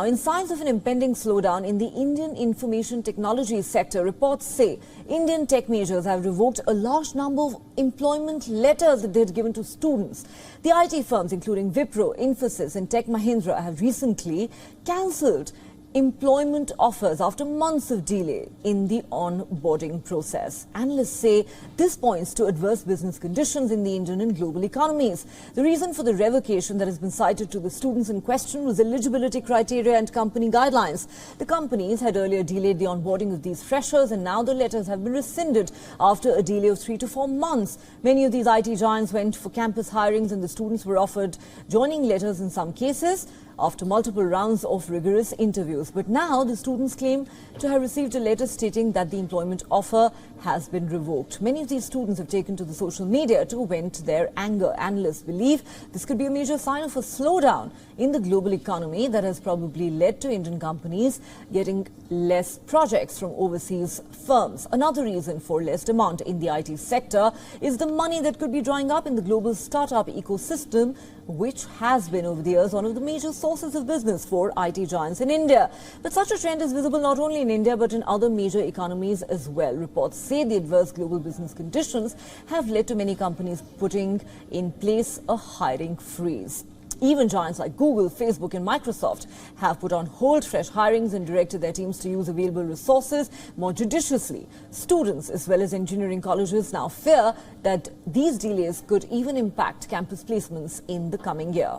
In signs of an impending slowdown in the Indian information technology sector, reports say Indian tech majors have revoked a large number of employment letters that they had given to students. The IT firms, including Wipro, Infosys and Tech Mahindra, have recently cancelled employment offers after months of delay in the onboarding process. Analysts say this points to adverse business conditions in the Indian and global economies. The reason for the revocation that has been cited to the students in question was eligibility criteria and company guidelines. The companies had earlier delayed the onboarding of these freshers, and now the letters have been rescinded after a delay of 3 to 4 months. Many of these IT giants went for campus hirings, and the students were offered joining letters in some cases after multiple rounds of rigorous interviews. But now the students claim to have received a letter stating that the employment offer has been revoked. Many of these students have taken to the social media to vent their anger. Analysts believe this could be a major sign of a slowdown in the global economy that has probably led to Indian companies getting less projects from overseas firms. Another reason for less demand in the IT sector is the money that could be drying up in the global startup ecosystem, which has been over the years one of the major sources of business for IT giants in India. But such a trend is visible not only in India but in other major economies as well. Reports say the adverse global business conditions have led to many companies putting in place a hiring freeze. Even giants like Google, Facebook and Microsoft have put on hold fresh hirings and directed their teams to use available resources more judiciously. Students as well as engineering colleges now fear that these delays could even impact campus placements in the coming year.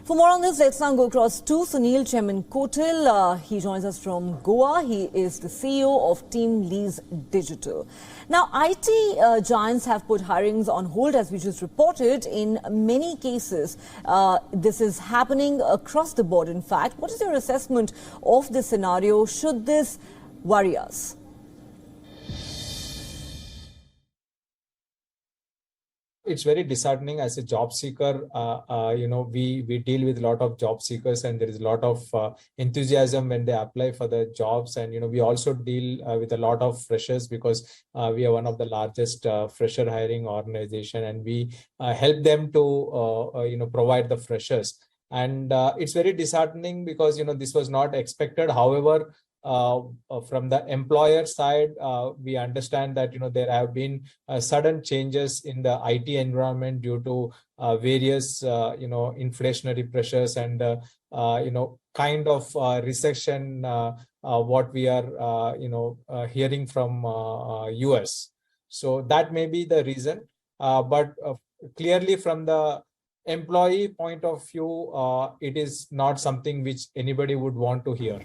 For more on this, let's now go across to Sunil Chemankotil. He joins us from Goa. He is the CEO of Team Lease Digital. Now, IT giants have put hirings on hold, as we just reported. In many cases, this is happening across the board. In fact, what is your assessment of this scenario? Should this worry us? It's very disheartening as a job seeker. We deal with a lot of job seekers, and there is a lot of enthusiasm when they apply for the jobs. And we also deal with a lot of freshers because we are one of the largest fresher hiring organization, and we help them to provide the freshers. And it's very disheartening because this was not expected. However, from the employer side, we understand that there have been sudden changes in the IT environment due to various inflationary pressures and kind of recession what we are hearing from US. So that may be the reason, but clearly from the employee point of view, it is not something which anybody would want to hear.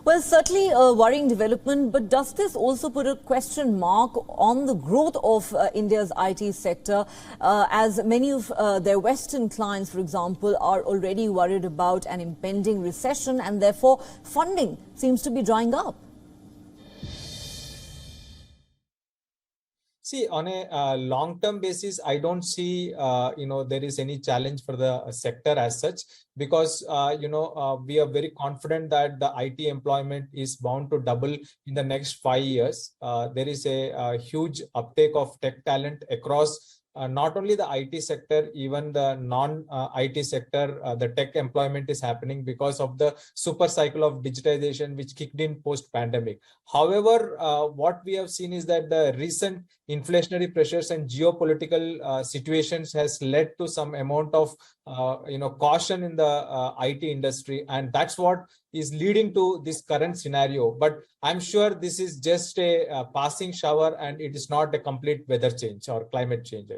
Well, certainly a worrying development, but does this also put a question mark on the growth of India's IT sector, as many of their Western clients, for example, are already worried about an impending recession, and therefore funding seems to be drying up? See, on a long-term basis, I don't see, there is any challenge for the sector as such, because, we are very confident that the IT employment is bound to double in the next 5 years. There is a huge uptake of tech talent across not only the IT sector, even the non-IT sector. The tech employment is happening because of the super cycle of digitization which kicked in post-pandemic. However, what we have seen is that the recent inflationary pressures and geopolitical situations has led to some amount of caution in the IT industry, and that's what is leading to this current scenario. But I'm sure this is just a passing shower, and it is not a complete weather change or climate change.